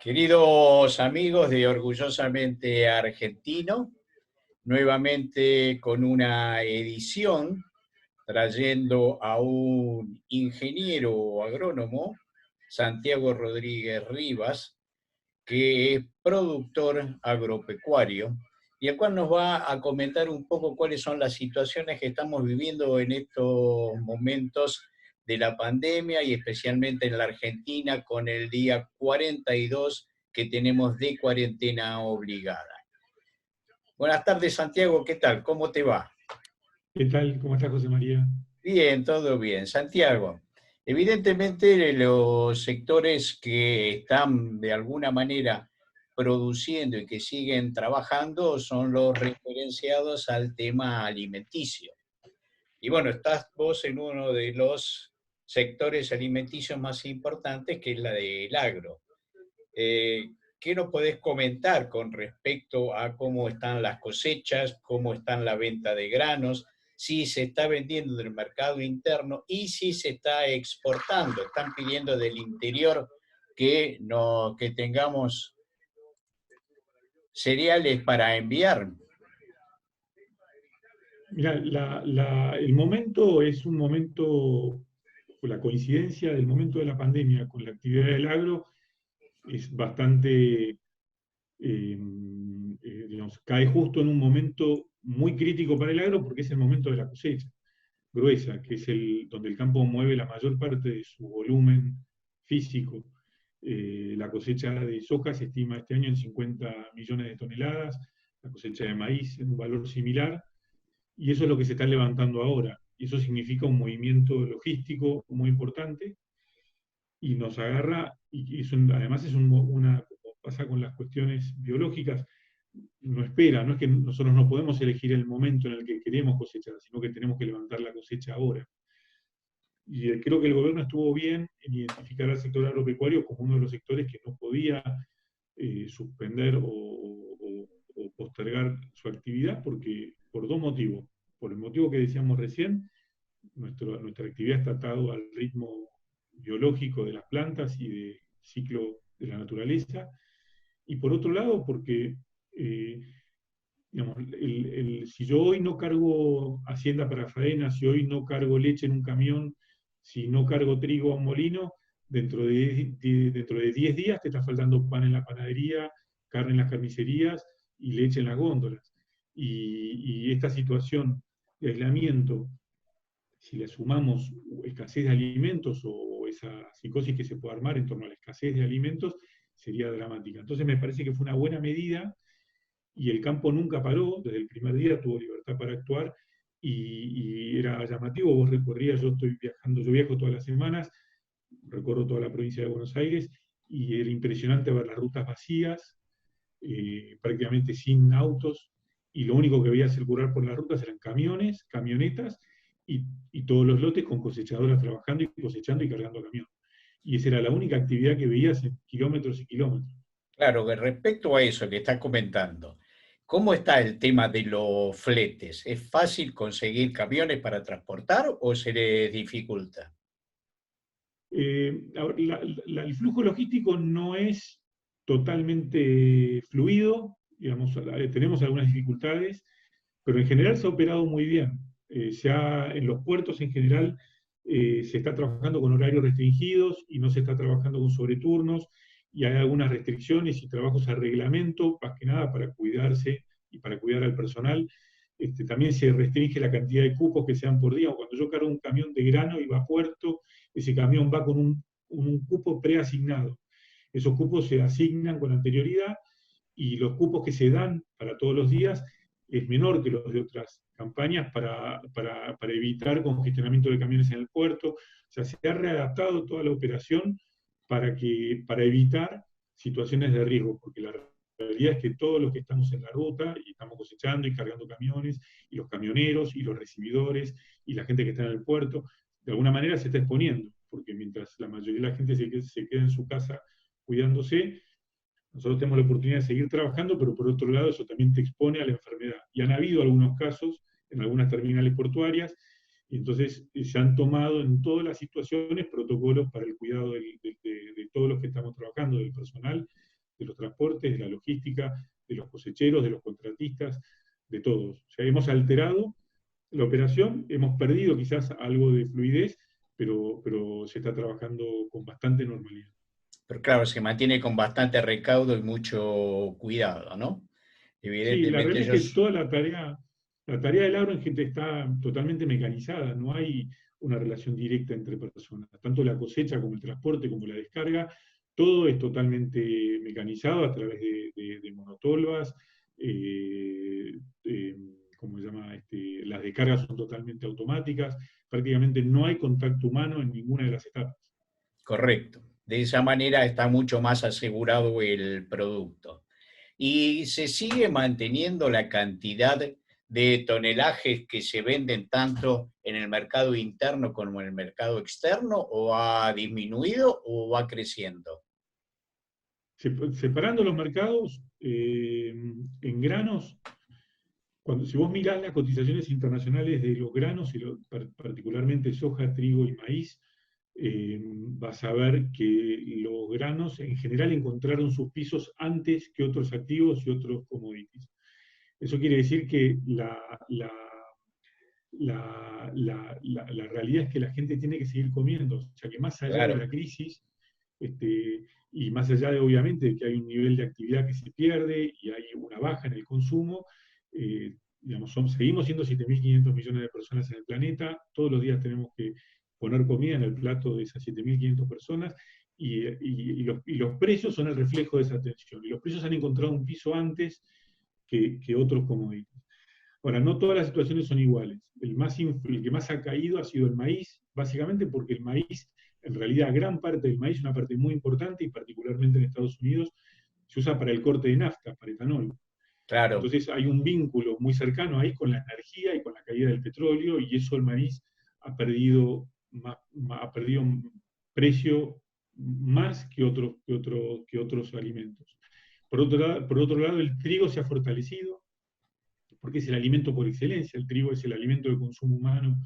Queridos amigos de Orgullosamente Argentino, nuevamente con una edición trayendo a un ingeniero agrónomo, Santiago Rodríguez Rivas, que es productor agropecuario y el cual nos va a comentar un poco cuáles son las situaciones que estamos viviendo en estos momentos de la pandemia y especialmente en la Argentina con el día 42 que tenemos de cuarentena obligada. Buenas tardes, Santiago, ¿qué tal? ¿Cómo te va? ¿Qué tal? ¿Cómo está José María? Bien, todo bien. Santiago, evidentemente los sectores que están de alguna manera produciendo y que siguen trabajando son los referenciados al tema alimenticio. Y bueno, estás vos en uno de los sectores alimenticios más importantes, que es la del agro. ¿Qué nos podés comentar con respecto a cómo están las cosechas, cómo están la venta de granos, si se está vendiendo del mercado interno y si se está exportando? Están pidiendo del interior que, no, que tengamos cereales para enviar. Mira, el momento es un momento, la coincidencia del momento de la pandemia con la actividad del agro es bastante, digamos, cae justo en un momento muy crítico para el agro porque es el momento de la cosecha gruesa, que es donde el campo mueve la mayor parte de su volumen físico. La cosecha de soja se estima este año en 50 millones de toneladas, la cosecha de maíz en un valor similar, y eso es lo que se está levantando ahora. Y eso significa un movimiento logístico muy importante y nos agarra, y además es como pasa con las cuestiones biológicas, no espera, no es que nosotros no podemos elegir el momento en el que queremos cosechar, sino que tenemos que levantar la cosecha ahora. Y creo que el gobierno estuvo bien en identificar al sector agropecuario como uno de los sectores que no podía suspender o postergar su actividad por dos motivos. Por el motivo que decíamos recién, nuestra actividad está atada al ritmo biológico de las plantas y del ciclo de la naturaleza. Y por otro lado, porque eh, digamos, si yo hoy no cargo hacienda para faena, si hoy no cargo leche en un camión, si no cargo trigo a un molino, dentro de 10 días te está faltando pan en la panadería, carne en las carnicerías y leche en las góndolas. Y esta situación de aislamiento, si le sumamos escasez de alimentos o esa psicosis que se puede armar en torno a la escasez de alimentos, sería dramática. Entonces me parece que fue una buena medida y el campo nunca paró, desde el primer día tuvo libertad para actuar y era llamativo, vos recorrías, yo estoy viajando, yo viajo todas las semanas, recorro toda la provincia de Buenos Aires y era impresionante ver las rutas vacías, prácticamente sin autos, y lo único que veía circular por las rutas eran camiones, camionetas y todos los lotes con cosechadoras trabajando y cosechando y cargando camión. Y esa era la única actividad que veías en kilómetros y kilómetros. Claro, que respecto a eso que estás comentando, ¿cómo está el tema de los fletes? ¿Es fácil conseguir camiones para transportar o se les dificulta? El flujo logístico no es totalmente fluido, digamos, tenemos algunas dificultades, pero en general se ha operado muy bien. En los puertos en general se está trabajando con horarios restringidos y no se está trabajando con sobreturnos, y hay algunas restricciones y trabajos a reglamento, más que nada para cuidarse y para cuidar al personal. También se restringe la cantidad de cupos que se dan por día. Cuando yo cargo un camión de grano y va a puerto, ese camión va con un cupo preasignado. Esos cupos se asignan con anterioridad y los cupos que se dan para todos los días es menor que los de otras campañas para evitar congestionamiento de camiones en el puerto. O sea, se ha readaptado toda la operación para evitar situaciones de riesgo, porque la realidad es que todos los que estamos en la ruta y estamos cosechando y cargando camiones, y los camioneros y los recibidores y la gente que está en el puerto, de alguna manera se está exponiendo, porque mientras la mayoría de la gente se queda en su casa cuidándose, nosotros tenemos la oportunidad de seguir trabajando, pero por otro lado eso también te expone a la enfermedad. Y han habido algunos casos en algunas terminales portuarias, y entonces se han tomado en todas las situaciones protocolos para el cuidado de todos los que estamos trabajando, del personal, de los transportes, de la logística, de los cosecheros, de los contratistas, de todos. O sea, hemos alterado la operación, hemos perdido quizás algo de fluidez, pero se está trabajando con bastante normalidad. Pero claro, se mantiene con bastante recaudo y mucho cuidado, ¿no? Sí, la Evidentemente realidad es que ellos, toda la tarea del agro en gente está totalmente mecanizada, no hay una relación directa entre personas. Tanto la cosecha como el transporte, como la descarga, todo es totalmente mecanizado a través de monotolvas, eh, eh, ¿cómo se llama? Las descargas son totalmente automáticas, prácticamente no hay contacto humano en ninguna de las etapas. correcto. De esa manera está mucho más asegurado el producto. ¿Y se sigue manteniendo la cantidad de tonelajes que se venden tanto en el mercado interno como en el mercado externo, o ha disminuido o va creciendo? Separando los mercados, en granos, si vos mirás las cotizaciones internacionales de los granos, particularmente soja, trigo y maíz, vas a ver que los granos en general encontraron sus pisos antes que otros activos y otros commodities. Eso quiere decir que la realidad es que la gente tiene que seguir comiendo, o sea que más allá de Claro, la crisis, y más allá de obviamente que hay un nivel de actividad que se pierde y hay una baja en el consumo, digamos, seguimos siendo 7.500 millones de personas en el planeta, todos los días tenemos que poner comida en el plato de esas 7.500 personas, y los precios son el reflejo de esa tensión, y los precios han encontrado un piso antes que otros commodities. Ahora, no todas las situaciones son iguales. El que más ha caído ha sido el maíz, básicamente porque el maíz, en realidad, gran parte del maíz, una parte muy importante, y particularmente en Estados Unidos, se usa para el corte de nafta, para etanol. claro. Entonces hay un vínculo muy cercano ahí con la energía y con la caída del petróleo, y eso el maíz ha perdido precio más que otros alimentos. Por otro lado, el trigo se ha fortalecido, porque es el alimento por excelencia, el trigo es el alimento de consumo humano,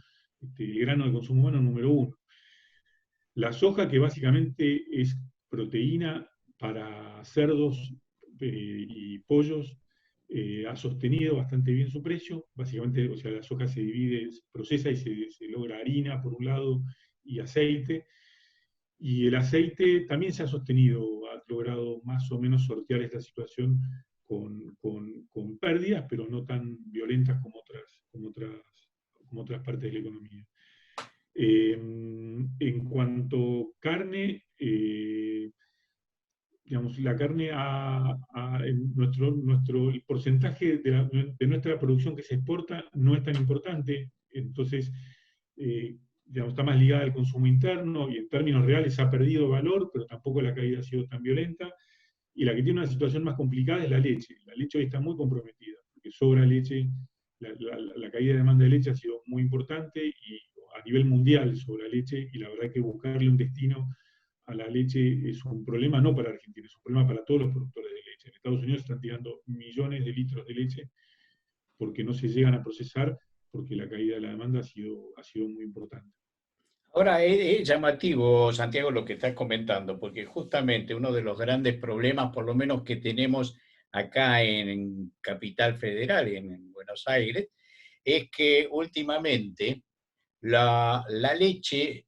el grano de consumo humano número uno. La soja, que básicamente es proteína para cerdos y pollos, ha sostenido bastante bien su precio. Básicamente, o sea, la soja se divide, se procesa y se logra harina por un lado y aceite. Y el aceite también se ha sostenido, ha logrado más o menos sortear esta situación con pérdidas, pero no tan violentas como otras partes de la economía. En cuanto a carne, digamos, la carne el porcentaje de nuestra producción que se exporta no es tan importante, entonces, digamos, está más ligada al consumo interno, y en términos reales ha perdido valor, pero tampoco la caída ha sido tan violenta. Y la que tiene una situación más complicada es la leche. La leche hoy está muy comprometida, porque sobra leche, la caída de demanda de leche ha sido muy importante, y a nivel mundial sobra leche, y la verdad que buscarle un destino a la leche es un problema no para Argentina, es un problema para todos los productores de leche. En Estados Unidos están tirando millones de litros de leche porque no se llegan a procesar, porque la caída de la demanda ha sido muy importante. Ahora es llamativo, Santiago, lo que estás comentando, porque justamente uno de los grandes problemas, por lo menos que tenemos acá en Capital Federal, en Buenos Aires, es que últimamente la leche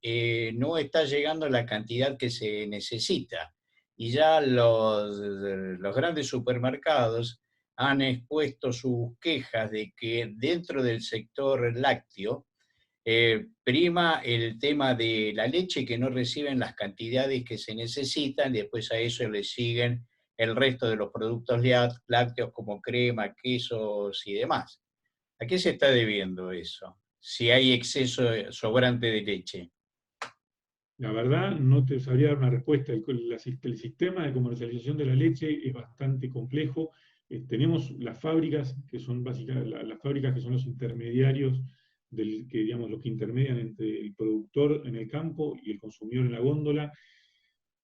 no está llegando a la cantidad que se necesita. Y ya los grandes supermercados han expuesto sus quejas de que dentro del sector lácteo prima el tema de la leche, que no reciben las cantidades que se necesitan, y después a eso le siguen el resto de los productos lácteos como crema, quesos y demás. ¿A qué se está debiendo eso? Si hay exceso sobrante de leche. La verdad, no te sabría dar una respuesta. El sistema de comercialización de la leche es bastante complejo. Tenemos las fábricas, que son básicamente las fábricas que son los intermediarios, digamos, los que intermedian entre el productor en el campo y el consumidor en la góndola.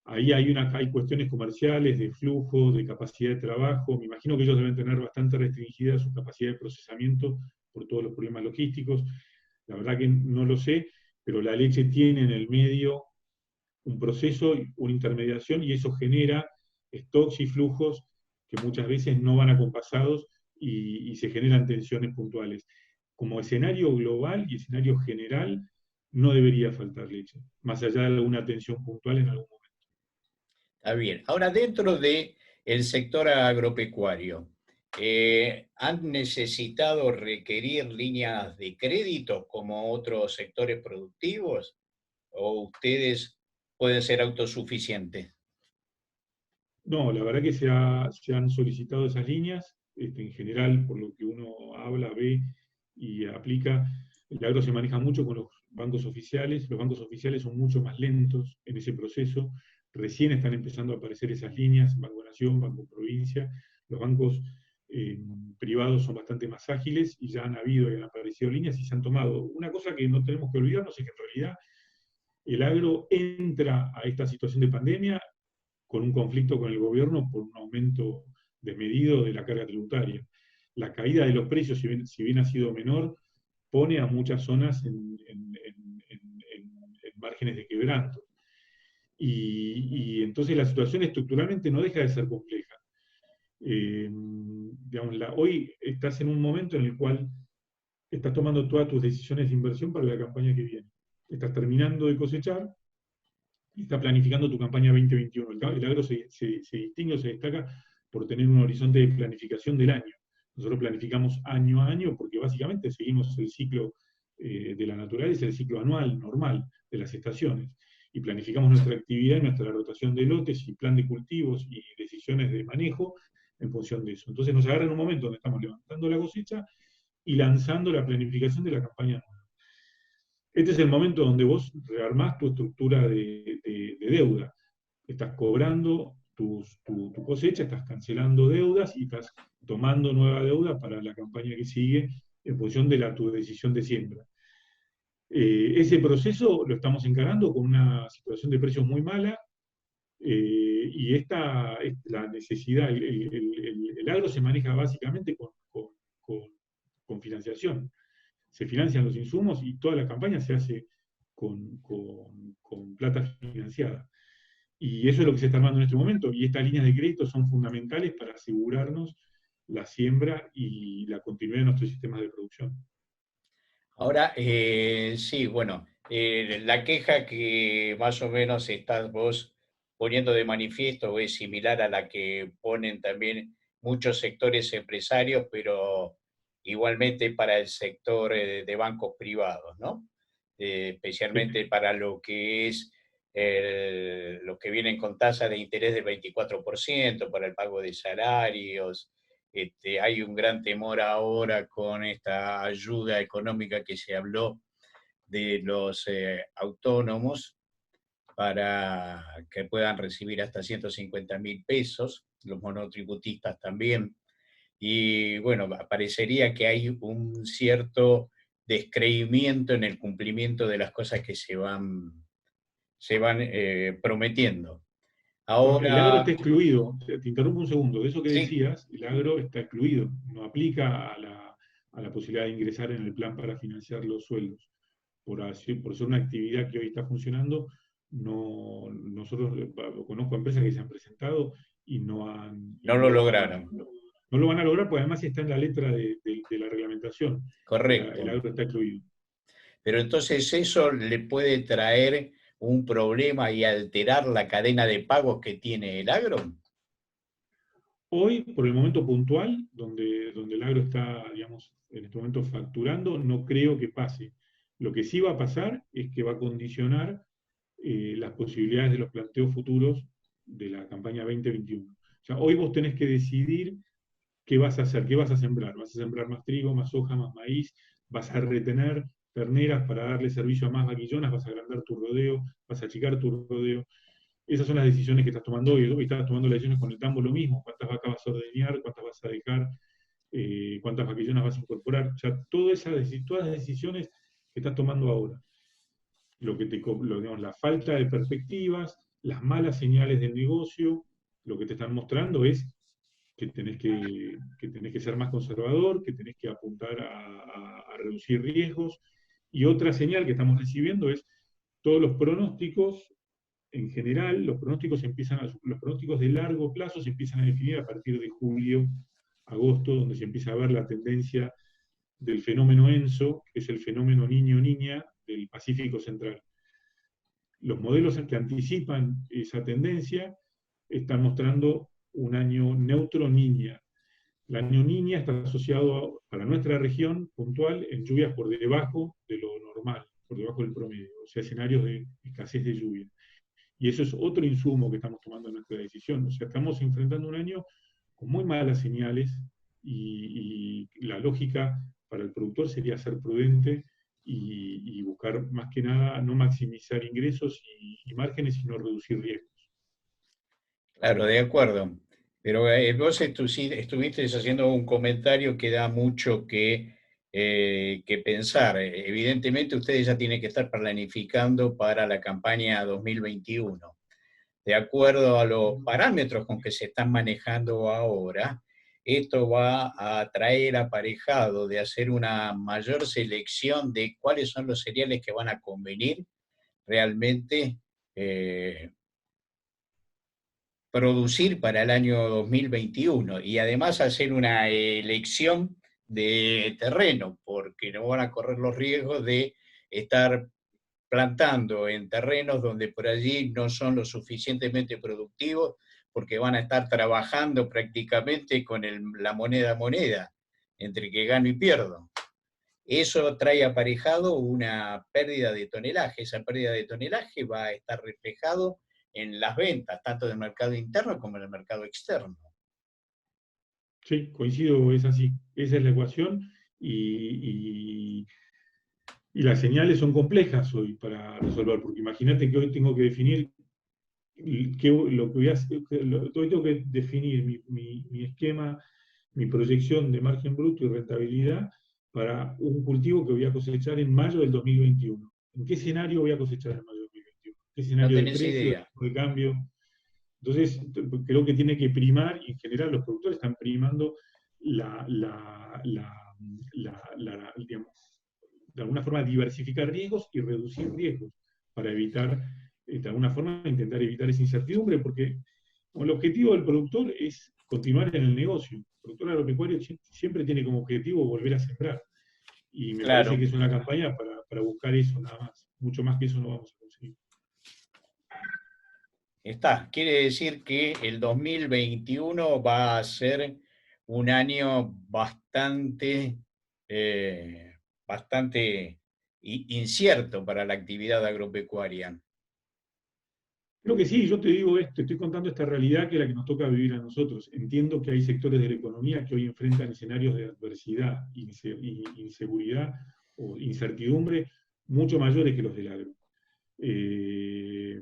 Ahí hay cuestiones comerciales, de flujo, de capacidad de trabajo. Me imagino que ellos deben tener bastante restringida su capacidad de procesamiento por todos los problemas logísticos. La verdad que no lo sé, pero la leche tiene en el medio un proceso, una intermediación, y eso genera stocks y flujos que muchas veces no van acompasados y se generan tensiones puntuales. Como escenario global y escenario general, no debería faltar leche, más allá de alguna tensión puntual en algún momento. Está bien. Ahora, dentro del sector agropecuario, ¿han necesitado requerir líneas de crédito como otros sectores productivos? ¿O ustedes pueden ser autosuficientes? No, la verdad que se han solicitado esas líneas, en general, por lo que uno habla, ve y aplica, el agro se maneja mucho con los bancos oficiales son mucho más lentos en ese proceso, recién están empezando a aparecer esas líneas, Banco Nación, Banco Provincia, los bancos eh, privados son bastante más ágiles y ya han habido y han aparecido líneas y se han tomado. Una cosa que no tenemos que olvidarnos es que en realidad el agro entra a esta situación de pandemia con un conflicto con el gobierno por un aumento desmedido de la carga tributaria. La caída de los precios, si bien ha sido menor, pone a muchas zonas en márgenes de quebranto. Y entonces la situación estructuralmente no deja de ser compleja. Digamos, hoy estás en un momento en el cual estás tomando todas tus decisiones de inversión para la campaña que viene. Estás terminando de cosechar y está planificando tu campaña 2021. El agro se distingue o se destaca por tener un horizonte de planificación del año. Nosotros planificamos año a año porque básicamente seguimos el ciclo de la naturaleza, el ciclo anual normal de las estaciones. Y planificamos nuestra actividad y nuestra rotación de lotes y plan de cultivos y decisiones de manejo en función de eso. Entonces nos agarra en un momento donde estamos levantando la cosecha y lanzando la planificación de la campaña anual. Este es el momento donde vos rearmás tu estructura de deuda. Estás cobrando tu cosecha, estás cancelando deudas y estás tomando nueva deuda para la campaña que sigue en función de tu decisión de siembra. Ese proceso lo estamos encarando con una situación de precios muy mala y esta es la necesidad. El agro se maneja básicamente con financiación. Se financian los insumos y toda la campaña se hace con plata financiada. Y eso es lo que se está armando en este momento. Y estas líneas de crédito son fundamentales para asegurarnos la siembra y la continuidad de nuestros sistemas de producción. Ahora, sí, bueno, la queja que más o menos estás vos poniendo de manifiesto es similar a la que ponen también muchos sectores empresarios, pero igualmente para el sector de bancos privados, ¿no? Especialmente para lo que es los que vienen con tasa de interés del 24% para el pago de salarios. Hay un gran temor ahora con esta ayuda económica que se habló de los autónomos para que puedan recibir hasta 150.000 pesos, los monotributistas también. Y bueno, parecería que hay un cierto descreimiento en el cumplimiento de las cosas que se van prometiendo. Bueno, el agro está Ahora, excluido. Te interrumpo un segundo. De eso que sí, decías, el agro está excluido. No aplica a la posibilidad de ingresar en el plan para financiar los sueldos. Por ser una actividad que hoy está funcionando, no, nosotros conozco empresas que se han presentado y no lo lograron. no lo van a lograr, porque además está en la letra de la reglamentación. El Correcto. agro está excluido. Pero entonces eso le puede traer un problema y alterar la cadena de pagos que tiene el agro. Hoy, por el momento puntual, donde el agro está, digamos, en este momento facturando, no creo que pase. Lo que sí va a pasar es que va a condicionar las posibilidades de los planteos futuros de la campaña 2021. O sea, hoy vos tenés que decidir qué vas a hacer, qué vas a sembrar. ¿Vas a sembrar más trigo, más soja, más maíz? ¿Vas a retener terneras para darle servicio a más vaquillonas? ¿Vas a agrandar tu rodeo? ¿Vas a achicar tu rodeo? Esas son las decisiones que estás tomando hoy. Hoy estás tomando las decisiones con el tambo lo mismo. ¿Cuántas vacas vas a ordeñar? ¿Cuántas vas a dejar? ¿Cuántas vaquillonas vas a incorporar? O sea, todas las decisiones que estás tomando ahora. Digamos, la falta de perspectivas, las malas señales del negocio, lo que te están mostrando es que tenés que ser más conservador, que tenés que apuntar a reducir riesgos. Y otra señal que estamos recibiendo es todos los pronósticos en general, los pronósticos de largo plazo se empiezan a definir a partir de julio, agosto, donde se empieza a ver la tendencia del fenómeno ENSO, que es el fenómeno niño-niña del Pacífico Central. Los modelos que anticipan esa tendencia están mostrando un año neutro niña. El año niña está asociado para nuestra región puntual en lluvias por debajo de lo normal, por debajo del promedio, o sea, escenarios de escasez de lluvia. Y eso es otro insumo que estamos tomando en nuestra decisión. O sea, estamos enfrentando un año con muy malas señales y la lógica para el productor sería ser prudente y buscar más que nada no maximizar ingresos y márgenes, sino reducir riesgos. Claro, de acuerdo. Pero vos estuviste haciendo un comentario que da mucho que pensar. Evidentemente ustedes ya tienen que estar planificando para la campaña 2021. De acuerdo a los parámetros con que se están manejando ahora, esto va a traer aparejado de hacer una mayor selección de cuáles son los cereales que van a convenir realmente producir para el año 2021 y además hacer una elección de terreno, porque no van a correr los riesgos de estar plantando en terrenos donde por allí no son lo suficientemente productivos, porque van a estar trabajando prácticamente con la moneda, entre que gano y pierdo. Eso trae aparejado una pérdida de tonelaje. Esa pérdida de tonelaje va a estar reflejado en las ventas, tanto del mercado interno como del mercado externo. Sí, coincido, es así. Esa es la ecuación y las señales son complejas hoy para resolver, porque imagínate que hoy tengo que definir lo que voy a hacer, hoy tengo que definir mi esquema, mi proyección de margen bruto y rentabilidad para un cultivo que voy a cosechar en mayo del 2021. ¿En qué escenario voy a cosechar en mayo del 2021? ¿Qué No escenario de tenés precio, de idea. tipo de cambio? Entonces, creo que tiene que primar, y en general los productores están primando digamos, de alguna forma diversificar riesgos y reducir riesgos para evitar, de alguna forma, intentar evitar esa incertidumbre, porque el objetivo del productor es continuar en el negocio. El productor agropecuario siempre tiene como objetivo volver a sembrar. Y me parece Claro, que es una campaña para buscar eso nada más. Mucho más que eso no vamos a conseguir. está. Quiere decir que el 2021 va a ser un año bastante incierto para la actividad agropecuaria. Creo que sí, yo te digo esto, estoy contando esta realidad que es la que nos toca vivir a nosotros. Entiendo que hay sectores de la economía que hoy enfrentan escenarios de adversidad, inseguridad o incertidumbre mucho mayores que los del agro. Eh,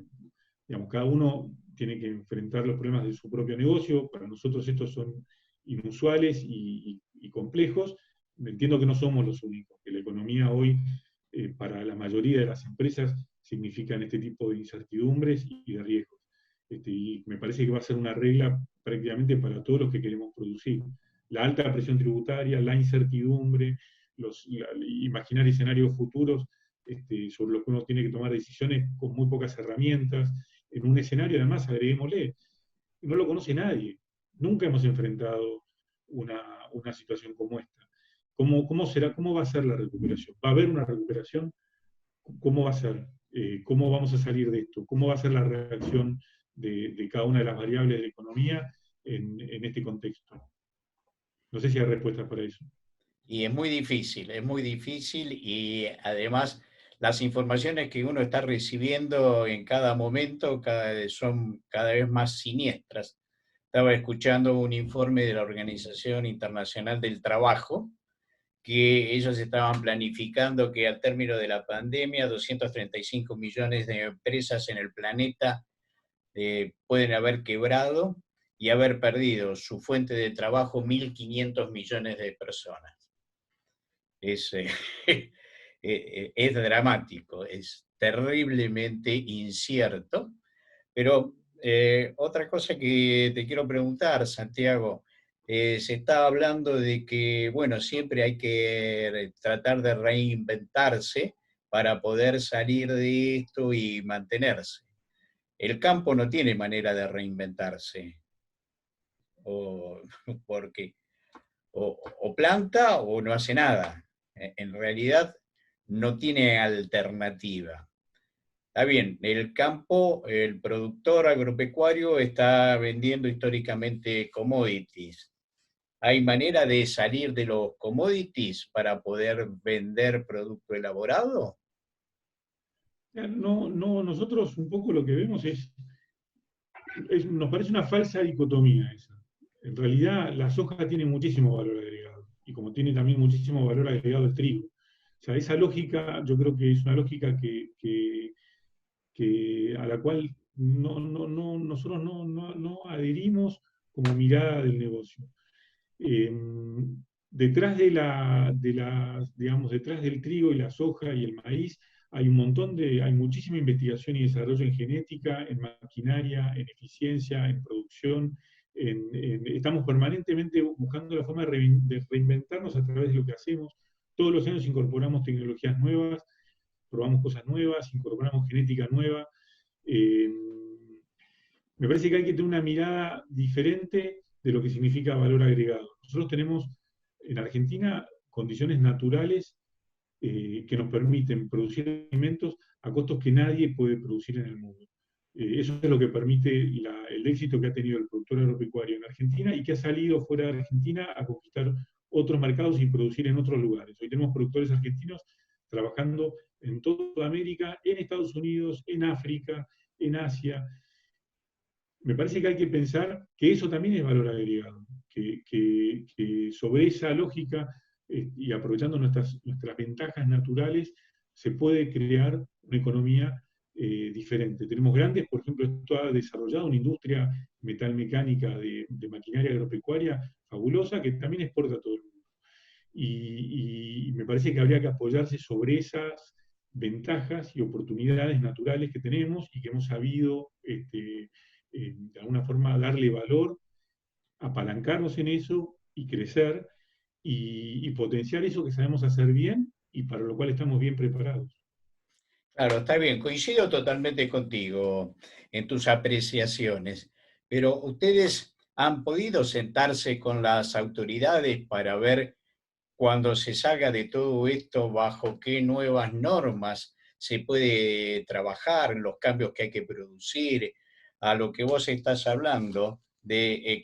digamos, cada uno tiene que enfrentar los problemas de su propio negocio. Para nosotros estos son inusuales y complejos. Entiendo que no somos los únicos, que la economía hoy, para la mayoría de las empresas, significan este tipo de incertidumbres y de riesgos. Y me parece que va a ser una regla prácticamente para todos los que queremos producir. La alta presión tributaria, la incertidumbre, imaginar escenarios futuros sobre los que uno tiene que tomar decisiones con muy pocas herramientas, en un escenario, además, agreguémosle, no lo conoce nadie. Nunca hemos enfrentado una situación como esta. ¿Cómo será, cómo va a ser la recuperación? ¿Va a haber una recuperación? ¿Cómo va a ser? ¿Cómo vamos a salir de esto? ¿Cómo va a ser la reacción de cada una de las variables de la economía en este contexto? No sé si hay respuestas para eso. Y es muy difícil y además las informaciones que uno está recibiendo en cada momento son cada vez más siniestras. Estaba escuchando un informe de la Organización Internacional del Trabajo que ellos estaban planificando que al término de la pandemia 235 millones de empresas en el planeta pueden haber quebrado y haber perdido su fuente de trabajo 1.500 millones de personas. Es, es dramático, es terriblemente incierto, pero otra cosa que te quiero preguntar, Santiago, se está hablando de que, bueno, siempre hay que tratar de reinventarse para poder salir de esto y mantenerse. el campo no tiene manera de reinventarse, o, porque o planta o no hace nada. En realidad no tiene alternativa. Está bien, el campo, el productor agropecuario está vendiendo históricamente commodities. ¿Hay manera de salir de los commodities para poder vender producto elaborado? No, no, nosotros un poco lo que vemos nos parece una falsa dicotomía esa. En realidad, la soja tiene muchísimo valor agregado, y como tiene también muchísimo valor agregado el trigo. O sea, esa lógica, yo creo que es una lógica a la cual nosotros no adherimos como mirada del negocio. Eh, detrás digamos, detrás del trigo y la soja y el maíz, hay muchísima investigación y desarrollo en genética, en maquinaria, en eficiencia, en producción. Estamos permanentemente buscando la forma de reinventarnos a través de lo que hacemos. Todos los años incorporamos tecnologías nuevas, probamos cosas nuevas, incorporamos genética nueva. Eh, Me parece que hay que tener una mirada diferente de lo que significa valor agregado. Nosotros tenemos en Argentina condiciones naturales que nos permiten producir alimentos a costos que nadie puede producir en el mundo. Eso es lo que permite el éxito que ha tenido el productor agropecuario en Argentina y que ha salido fuera de Argentina a conquistar otros mercados y producir en otros lugares. Hoy tenemos productores argentinos trabajando en toda América, en Estados Unidos, en África, en Asia. Me parece que hay que pensar que eso también es valor agregado, que sobre esa lógica y aprovechando nuestras ventajas naturales se puede crear una economía diferente. Tenemos grandes, por ejemplo, esto ha desarrollado una industria metalmecánica de maquinaria agropecuaria fabulosa que también exporta a todo el mundo. Y me parece que habría que apoyarse sobre esas ventajas y oportunidades naturales que tenemos y que hemos sabido de alguna forma darle valor, apalancarnos en eso y crecer y potenciar eso que sabemos hacer bien y para lo cual estamos bien preparados. Claro, está bien, coincido totalmente contigo en tus apreciaciones, pero ustedes han podido sentarse con las autoridades para ver cuando se salga de todo esto bajo qué nuevas normas se puede trabajar, los cambios que hay que producir, a lo que vos estás hablando de eh,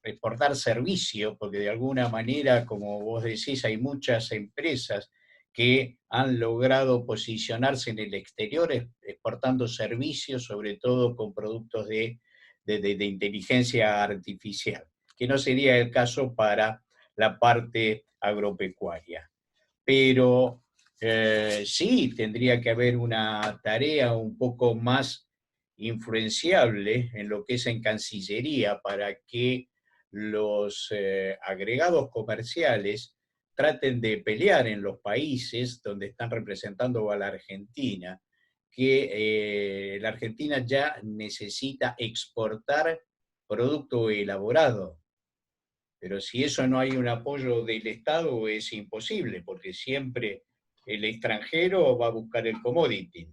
exportar servicio, porque de alguna manera, como vos decís, hay muchas empresas que han logrado posicionarse en el exterior exportando servicios, sobre todo con productos de inteligencia artificial, que no sería el caso para la parte agropecuaria. Pero sí tendría que haber una tarea un poco más influenciable en lo que es en Cancillería para que los agregados comerciales traten de pelear en los países donde están representando a la Argentina, que la Argentina ya necesita exportar producto elaborado. Pero si eso no hay un apoyo del Estado es imposible, porque siempre el extranjero va a buscar el commodity.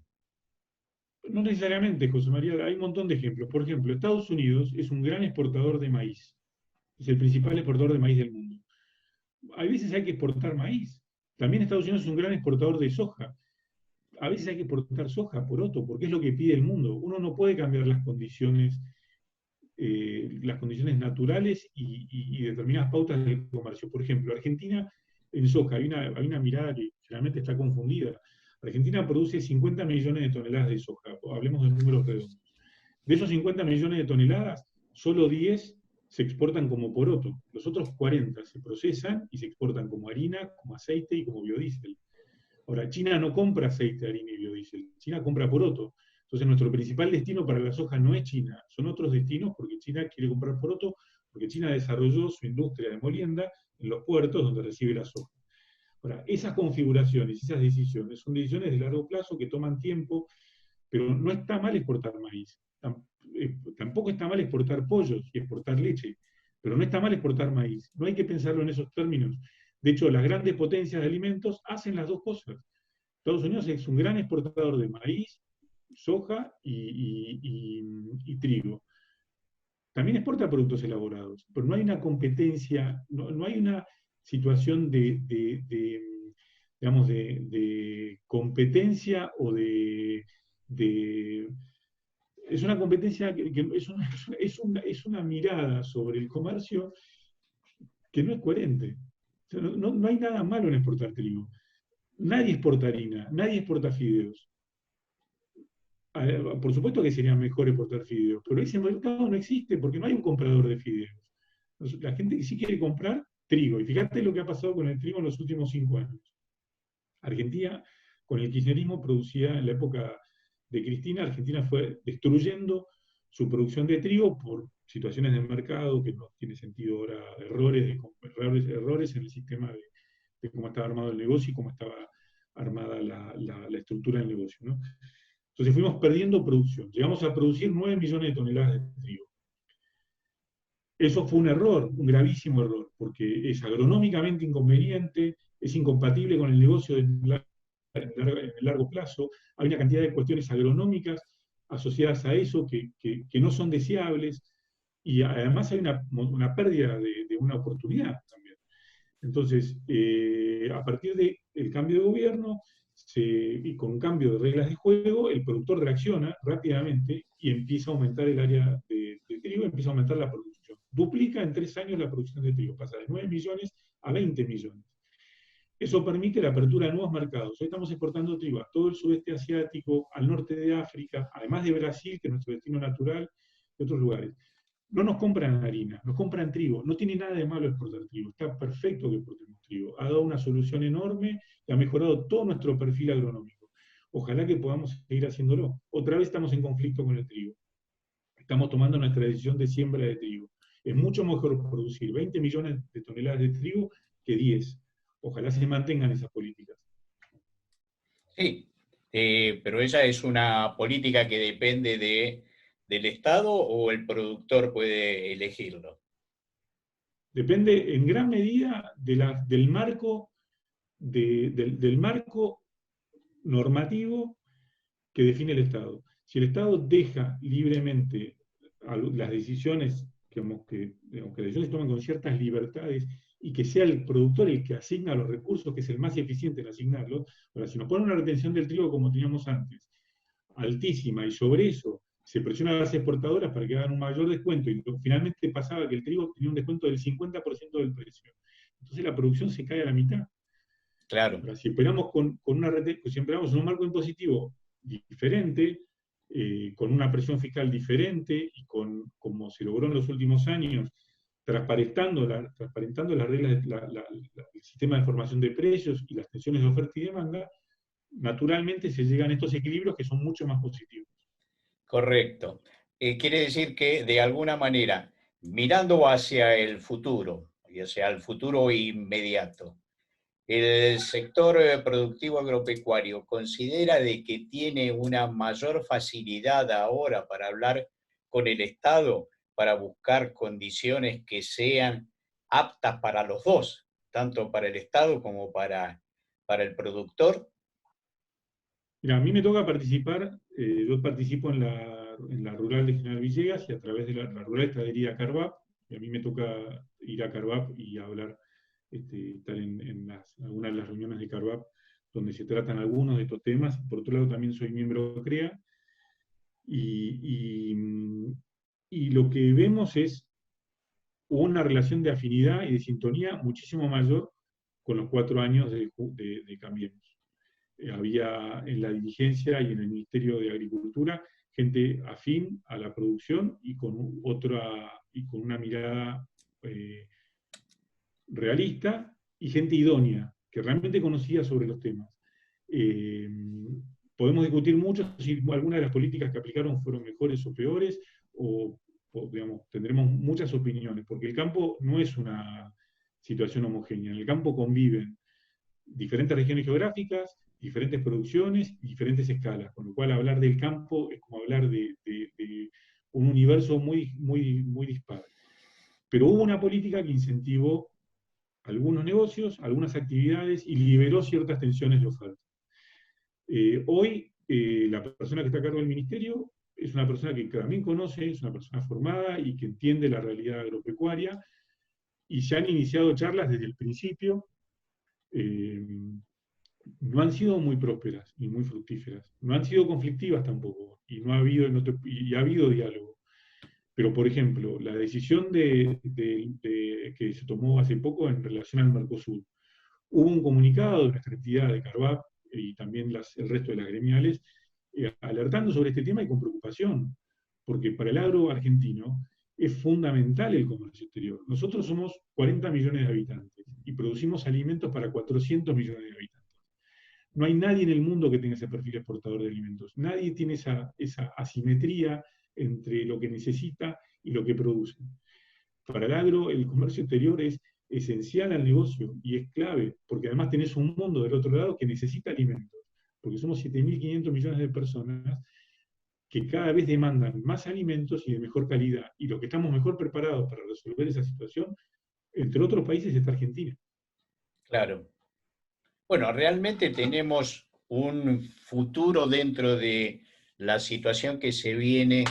No necesariamente, José María, hay un montón de ejemplos. Por ejemplo, Estados Unidos es un gran exportador de maíz, es el principal exportador de maíz del mundo. A veces hay que exportar maíz. También Estados Unidos es un gran exportador de soja. A veces hay que exportar soja, poroto, porque es lo que pide el mundo. Uno no puede cambiar las condiciones naturales y determinadas pautas del comercio. Por ejemplo, Argentina en soja, hay una mirada que generalmente está confundida. Argentina produce 50 millones de toneladas de soja, hablemos de números redondos. De esos 50 millones de toneladas, solo 10 se exportan como poroto. Los otros 40 se procesan y se exportan como harina, como aceite y como biodiesel. Ahora, China no compra aceite, harina y biodiesel. China compra poroto. Entonces, nuestro principal destino para la soja no es China, son otros destinos porque China quiere comprar poroto, porque China desarrolló su industria de molienda en los puertos donde recibe la soja. Ahora, esas configuraciones, esas decisiones, son decisiones de largo plazo que toman tiempo, pero no está mal exportar maíz. Tampoco está mal exportar pollos y exportar leche, pero no está mal exportar maíz. No hay que pensarlo en esos términos. De hecho, las grandes potencias de alimentos hacen las dos cosas. Estados Unidos es un gran exportador de maíz, soja y trigo. También exporta productos elaborados, pero no hay una competencia, no hay una situación digamos, de competencia o de es una competencia que es una mirada sobre el comercio que no es coherente. O sea, no hay nada malo en exportar trigo. Nadie exporta harina, nadie exporta fideos. Por supuesto que sería mejor exportar fideos, pero ese mercado no existe porque no hay un comprador de fideos. La gente sí quiere comprar trigo, y fíjate lo que ha pasado con el trigo en los últimos 5 años. Argentina, con el kirchnerismo, producía en la época de Cristina, Argentina fue destruyendo su producción de trigo por situaciones de mercado, que no tiene sentido ahora, errores en el sistema de cómo estaba armado el negocio y cómo estaba armada la estructura del negocio, ¿no? Entonces fuimos perdiendo producción. Llegamos a producir 9 millones de toneladas de trigo. Eso fue un error, un gravísimo error, porque es agronómicamente inconveniente, es incompatible con el negocio en el largo plazo. Hay una cantidad de cuestiones agronómicas asociadas a eso que no son deseables, y además hay una pérdida de una oportunidad también. Entonces, a partir del cambio de gobierno y con un cambio de reglas de juego, el productor reacciona rápidamente y empieza a aumentar el área de trigo, empieza a aumentar la producción. Duplica en 3 años la producción de trigo, pasa de 9 millones a 20 millones. Eso permite la apertura de nuevos mercados. Hoy estamos exportando trigo a todo el sudeste asiático, al norte de África, además de Brasil, que es nuestro destino natural, y otros lugares. No nos compran harina, nos compran trigo. No tiene nada de malo exportar trigo, está perfecto que exportemos trigo. Ha dado una solución enorme y ha mejorado todo nuestro perfil agronómico. Ojalá que podamos seguir haciéndolo. Otra vez estamos en conflicto con el trigo. Estamos tomando nuestra decisión de siembra de trigo. Es mucho mejor producir 20 millones de toneladas de trigo que 10. Ojalá se mantengan esas políticas. Sí, pero esa es una política que depende del Estado o el productor puede elegirlo. Depende en gran medida del marco, del marco normativo que define el Estado. Si el Estado deja libremente las decisiones, que las decisiones se toman con ciertas libertades y que sea el productor el que asigna los recursos, que es el más eficiente en asignarlos, ahora si nos ponen una retención del trigo como teníamos antes, altísima, y sobre eso se presiona a las exportadoras para que hagan un mayor descuento, y finalmente pasaba que el trigo tenía un descuento del 50% del precio. Entonces la producción se cae a la mitad. Claro. Ahora, si esperamos si esperamos un marco impositivo diferente, con una presión fiscal diferente y como se logró en los últimos años, transparentando las reglas, el sistema de formación de precios y las tensiones de oferta y demanda, naturalmente se llegan a estos equilibrios que son mucho más positivos. Correcto. Quiere decir que de alguna manera, mirando hacia el futuro, y hacia el futuro inmediato, el sector productivo agropecuario considera de que tiene una mayor facilidad ahora para hablar con el Estado, para buscar condiciones que sean aptas para los dos, tanto para el Estado como para el productor. Mira, a mí me toca participar, yo participo en la rural de General Villegas, y a través de la rural está adherida a Carvap, y a mí me toca ir a Carvap y hablar, estar en algunas de las reuniones de Carvap donde se tratan algunos de estos temas. Por otro lado, también soy miembro de CREA, y lo que vemos es una relación de afinidad y de sintonía muchísimo mayor con los 4 años de Cambiemos. Había en la dirigencia y en el Ministerio de Agricultura gente afín a la producción y con una mirada realista, y gente idónea, que realmente conocía sobre los temas. Eh, Podemos discutir mucho si algunas de las políticas que aplicaron fueron mejores o peores, digamos, tendremos muchas opiniones, porque el campo no es una situación homogénea. En el campo conviven diferentes regiones geográficas, diferentes producciones y diferentes escalas, con lo cual hablar del campo es como hablar de un universo muy, muy, muy dispar. Pero hubo una política que incentivó algunos negocios, algunas actividades, y liberó ciertas tensiones de oferta. Hoy, la persona que está a cargo del ministerio es una persona que también conoce, es una persona formada y que entiende la realidad agropecuaria, y se han iniciado charlas desde el principio. eh, no han sido muy prósperas ni muy fructíferas, no han sido conflictivas tampoco, y no ha habido, y ha habido diálogo. Pero, por ejemplo, la decisión que se tomó hace poco en relación al Mercosur, hubo un comunicado de nuestra entidad de Carvap y también el resto de las gremiales, alertando sobre este tema y con preocupación, porque para el agro argentino es fundamental el comercio exterior. Nosotros somos 40 millones de habitantes y producimos alimentos para 400 millones de habitantes. No hay nadie en el mundo que tenga ese perfil exportador de alimentos. Nadie tiene esa asimetría entre lo que necesita y lo que produce. Para el agro, el comercio exterior es esencial al negocio y es clave, porque además tenés un mundo del otro lado que necesita alimentos, porque somos 7.500 millones de personas que cada vez demandan más alimentos y de mejor calidad. Y lo que estamos mejor preparados para resolver esa situación, entre otros países, está Argentina. Claro. Bueno, realmente tenemos un futuro dentro de la situación que se viene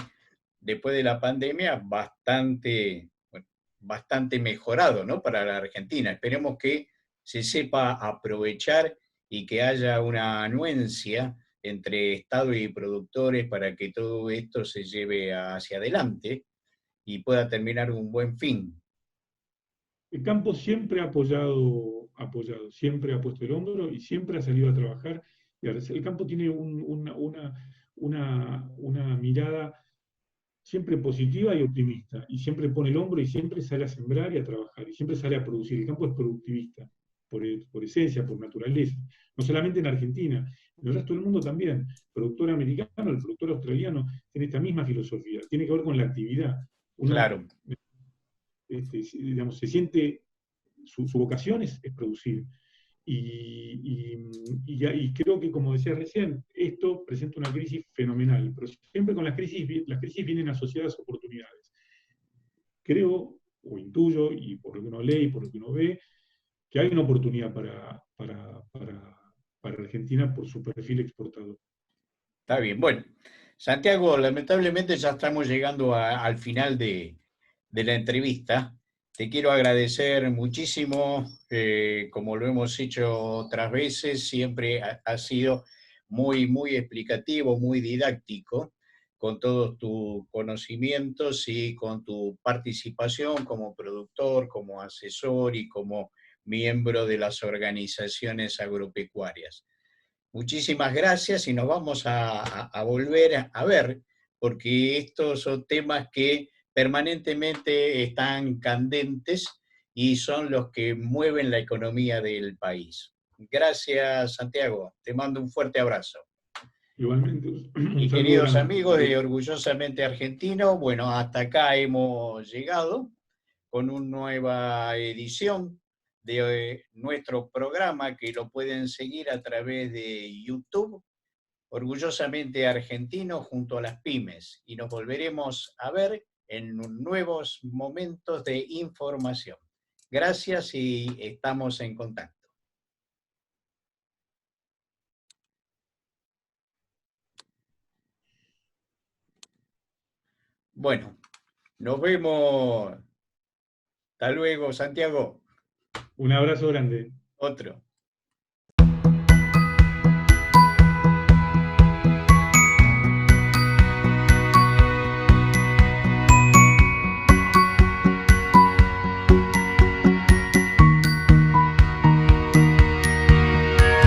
después de la pandemia bastante, bueno, bastante mejorado, ¿no? Para la Argentina. Esperemos que se sepa aprovechar y que haya una anuencia entre Estado y productores para que todo esto se lleve hacia adelante y pueda terminar un buen fin. El campo siempre ha apoyado, siempre ha puesto el hombro y siempre ha salido a trabajar. Y el campo tiene una mirada siempre positiva y optimista, y siempre pone el hombro y siempre sale a sembrar y a trabajar, y siempre sale a producir. El campo es productivista, por esencia, por naturaleza. No solamente en Argentina, en el resto del mundo también. El productor americano, el productor australiano, tiene esta misma filosofía, tiene que ver con la actividad. Uno, Claro, digamos, se siente, su vocación es producir. Y creo que, como decía recién, esto presenta una crisis fenomenal, pero siempre con las crisis vienen asociadas a oportunidades. Creo, o intuyo, y por lo que uno lee y por lo que uno ve, que hay una oportunidad para Argentina por su perfil exportador. está bien. Bueno, Santiago, lamentablemente ya estamos llegando al final de la entrevista. Te quiero agradecer muchísimo, como lo hemos hecho otras veces, siempre ha sido muy, muy explicativo, muy didáctico, con todos tus conocimientos y con tu participación como productor, como asesor y como miembro de las organizaciones agropecuarias. Muchísimas gracias y nos vamos a volver a ver, porque estos son temas que permanentemente están candentes y son los que mueven la economía del país. Gracias, Santiago. Te mando un fuerte abrazo. Igualmente, un Y saludo queridos grande. amigos de Orgullosamente Argentino, bueno, hasta acá hemos llegado con una nueva edición de nuestro programa que lo pueden seguir a través de YouTube, Orgullosamente Argentino junto a las pymes. Y nos volveremos a ver en nuevos momentos de información. Gracias y estamos en contacto. Bueno, nos vemos. Hasta luego, Santiago. Un abrazo grande. Otro.